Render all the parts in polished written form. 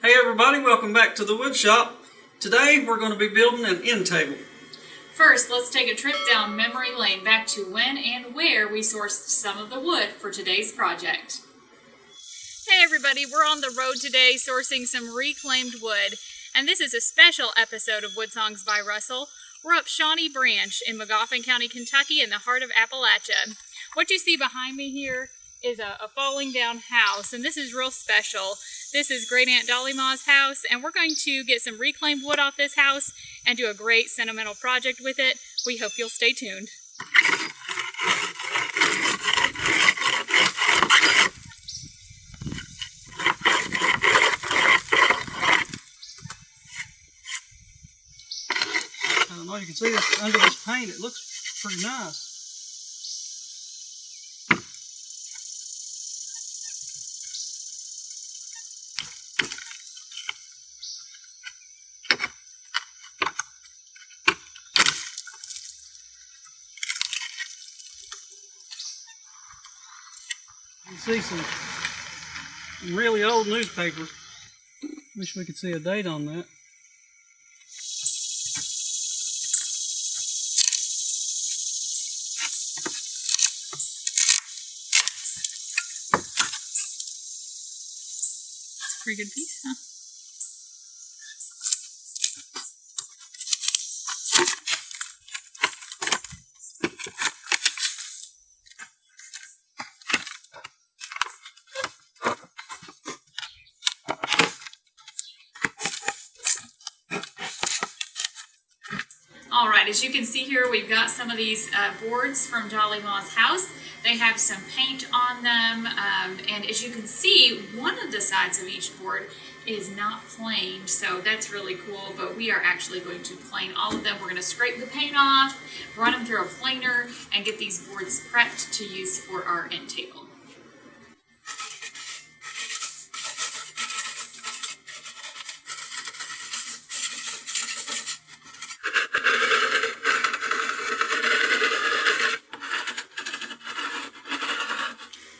Hey everybody, welcome back to the wood shop. Today we're going to be building an end table. First, let's take a trip down memory lane back to when and where we sourced some of the wood for today's project. Hey everybody, we're on the road today sourcing some reclaimed wood, and this is a special episode of Wood Songs by Russell. We're up Shawnee Branch in Magoffin County, Kentucky in the heart of Appalachia. What you see behind me here is a falling down house, and this is real special. This is Great Aunt Dolly Maw's house, and we're going to get some reclaimed wood off this house and do a great sentimental project with it. We hope you'll stay tuned. I don't know, you can see this under this paint, it looks pretty nice. You can see some really old newspaper. Wish we could see a date on that. Pretty good piece, huh? All right, as you can see here, we've got some of these boards from Dolly Maw's house. They have some paint on them, and as you can see, one of the sides of each board is not planed, so that's really cool, but we are actually going to plane all of them. We're going to scrape the paint off, run them through a planer, and get these boards prepped to use for our end table.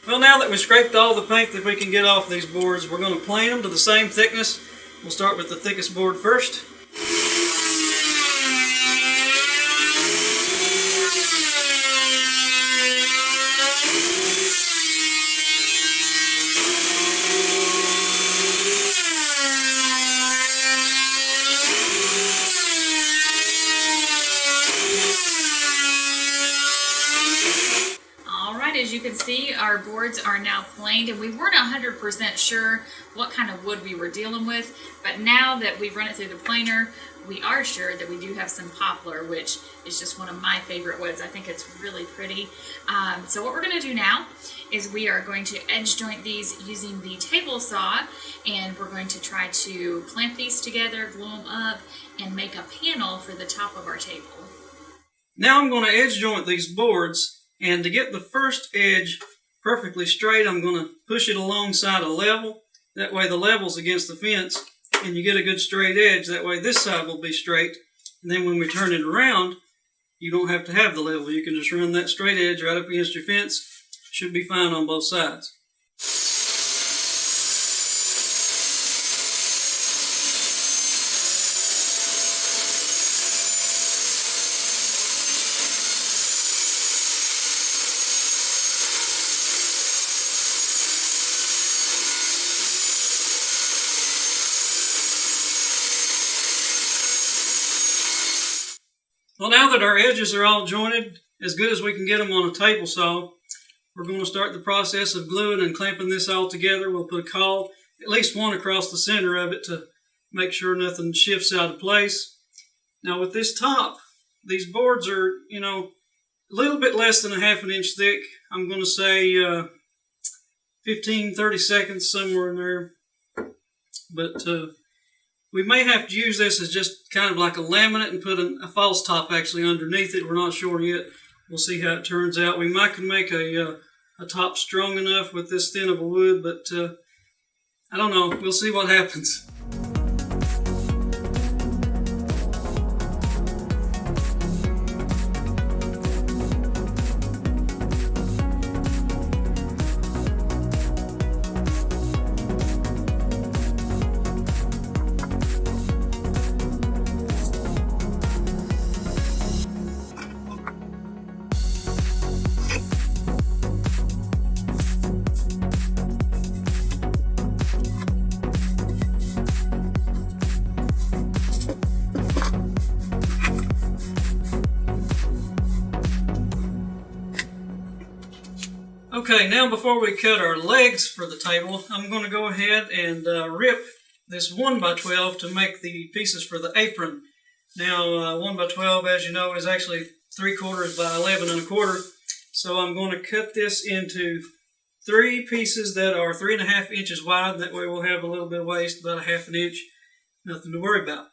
Well, now that we've scraped all the paint that we can get off these boards, we're going to plane them to the same thickness. We'll start with the thickest board first. As you can see, our boards are now planed, and we weren't 100% sure what kind of wood we were dealing with, but now that we've run it through the planer, we are sure that we do have some poplar, which is just one of my favorite woods. I think it's really pretty. So what we're going to do now is we are going to edge joint these using the table saw, and we're going to try to clamp these together, glue them up, and make a panel for the top of our table. Now I'm going to edge joint these boards. And to get the first edge perfectly straight, I'm going to push it alongside a level. That way the level's against the fence and you get a good straight edge. That way this side will be straight. And then when we turn it around, you don't have to have the level. You can just run that straight edge right up against your fence. Should be fine on both sides. Well, now that our edges are all jointed, as good as we can get them on a table saw, we're going to start the process of gluing and clamping this all together. We'll put a caul, at least one across the center of it to make sure nothing shifts out of place. Now with this top, these boards are, a little bit less than a half an inch thick. I'm going to say 15-30 seconds, somewhere in there. But we may have to use this as just kind of like a laminate and put a false top actually underneath it. We're not sure yet. We'll see how it turns out. We might can make a top strong enough with this thin of a wood, but I don't know. We'll see what happens. Okay, now before we cut our legs for the table, I'm going to go ahead and rip this 1x12 to make the pieces for the apron. Now 1x12, as you know, is actually 3/4 by 11 1/4. So I'm going to cut this into 3 pieces that are 3.5 inches wide. That way we'll have a little bit of waste, about 1/2 inch. Nothing to worry about.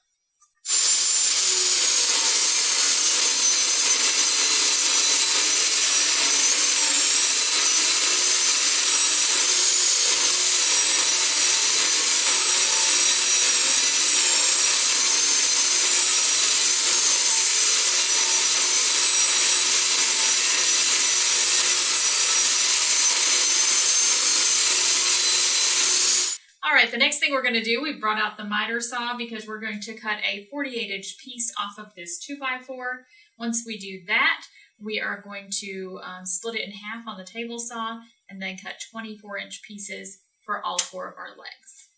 All right, the next thing we're going to do, we brought out the miter saw because we're going to cut a 48-inch piece off of this 2x4. Once we do that, we are going to split it in half on the table saw and then cut 24-inch pieces for all 4 of our legs.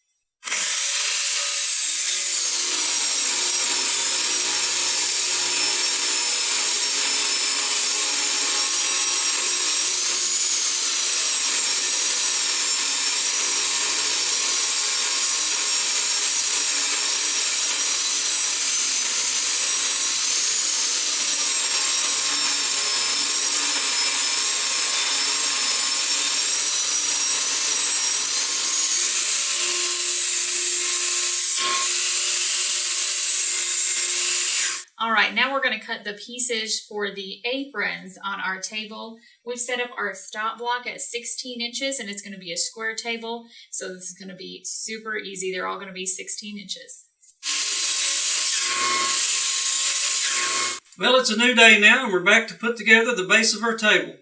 All right, now we're going to cut the pieces for the aprons on our table. We've set up our stop block at 16 inches and it's going to be a square table. So this is going to be super easy. They're all going to be 16 inches. Well, it's a new day now and we're back to put together the base of our table.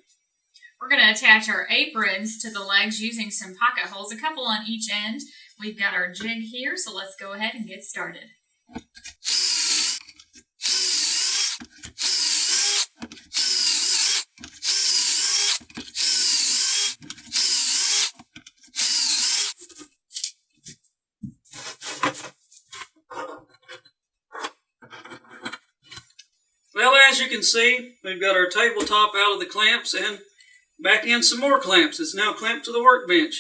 We're going to attach our aprons to the legs using some pocket holes, a couple on each end. We've got our jig here, so let's go ahead and get started. Well, as you can see, we've got our tabletop out of the clamps and back in some more clamps. It's now clamped to the workbench.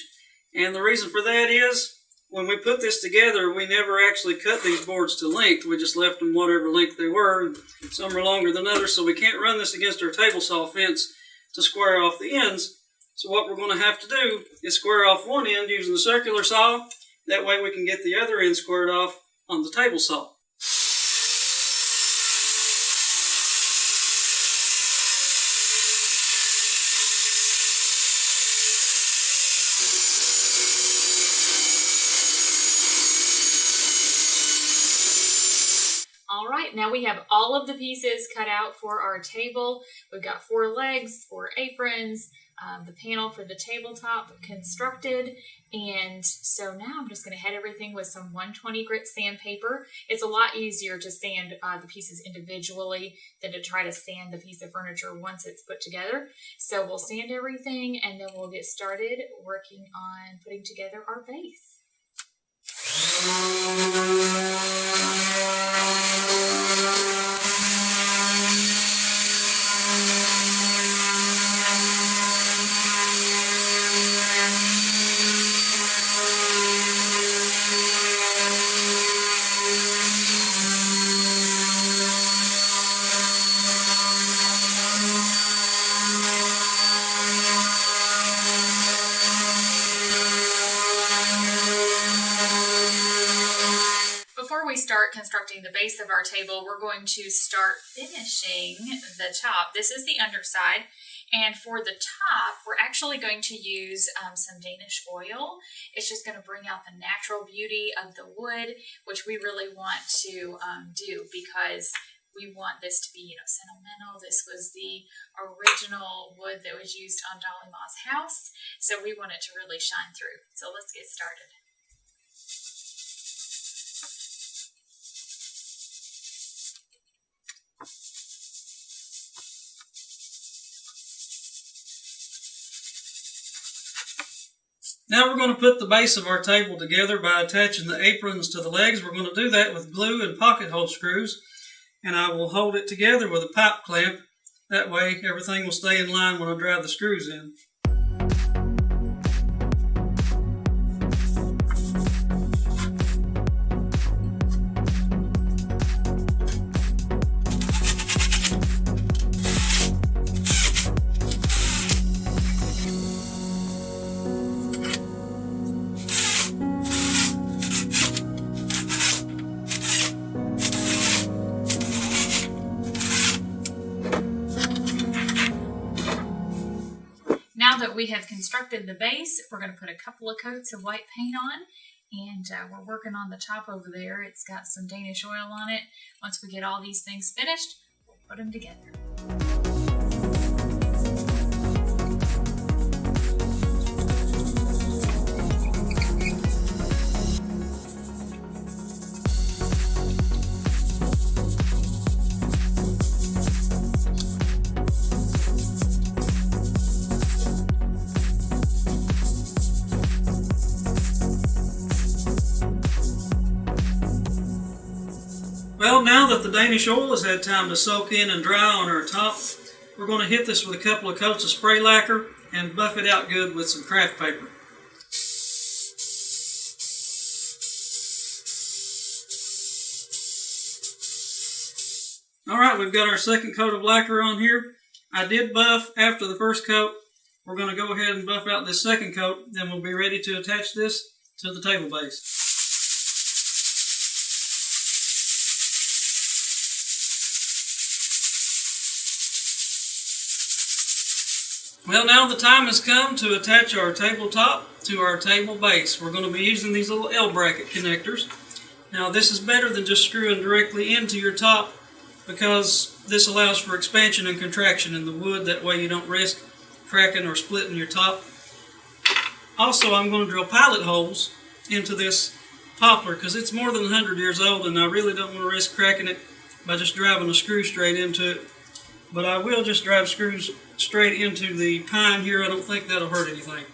And the reason for that is, when we put this together, we never actually cut these boards to length. We just left them whatever length they were. Some are longer than others, so we can't run this against our table saw fence to square off the ends. So what we're going to have to do is square off one end using the circular saw. That way we can get the other end squared off on the table saw. All right, now we have all of the pieces cut out for our table. We've got 4 legs, 4 aprons, the panel for the tabletop constructed. And so now I'm just going to head everything with some 120 grit sandpaper. It's a lot easier to sand the pieces individually than to try to sand the piece of furniture once it's put together. So we'll sand everything and then we'll get started working on putting together our base. Before we start constructing the base of our table, we're going to start finishing the top. This is the underside, and for the top, we're actually going to use some Danish oil. It's just going to bring out the natural beauty of the wood, which we really want to do because we want this to be, sentimental. This was the original wood that was used on Dolly Maw's house, so we want it to really shine through. So let's get started. Now we're going to put the base of our table together by attaching the aprons to the legs. We're going to do that with glue and pocket hole screws. And I will hold it together with a pipe clamp. That way everything will stay in line when I drive the screws in. we have constructed the base. We're going to put a couple of coats of white paint on, and we're working on the top over there. It's got some Danish oil on it. Once we get all these things finished, we'll put them together. Well, now that the Danish oil has had time to soak in and dry on our top, we're going to hit this with a couple of coats of spray lacquer and buff it out good with some craft paper. Alright, we've got our second coat of lacquer on here. I did buff after the first coat. We're going to go ahead and buff out this second coat, then we'll be ready to attach this to the table base. Well, now the time has come to attach our tabletop to our table base. We're going to be using these little L bracket connectors. Now this is better than just screwing directly into your top because this allows for expansion and contraction in the wood. That way you don't risk cracking or splitting your top. Also, I'm going to drill pilot holes into this poplar because it's more than 100 years old and I really don't want to risk cracking it by just driving a screw straight into it. But I will just drive screws straight into the pine here. I don't think that'll hurt anything.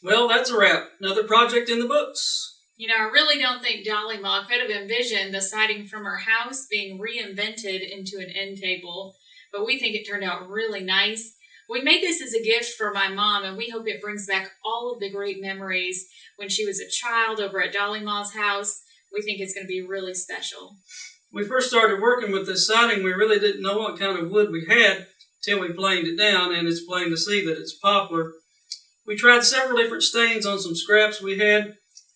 Well, that's a wrap. Another project in the books. You know, I really don't think Dolly Maw could have envisioned the siding from her house being reinvented into an end table, but we think it turned out really nice. We made this as a gift for my mom, and we hope it brings back all of the great memories when she was a child over at Dolly Maw's house. We think it's going to be really special. When we first started working with this siding, we really didn't know what kind of wood we had till we planed it down, and it's plain to see that it's poplar. We tried several different stains on some scraps we had,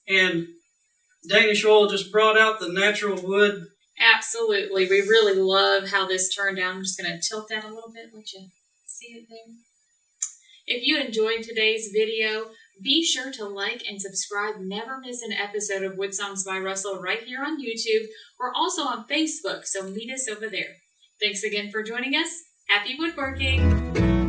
and Danish oil just brought out the natural wood. Absolutely. We really love how this turned out. I'm just going to tilt that a little bit. Let you see it there. If you enjoyed today's video, be sure to like and subscribe. Never miss an episode of Wood Songs by Russell right here on YouTube. We're also on Facebook, so meet us over there. Thanks again for joining us. Happy woodworking!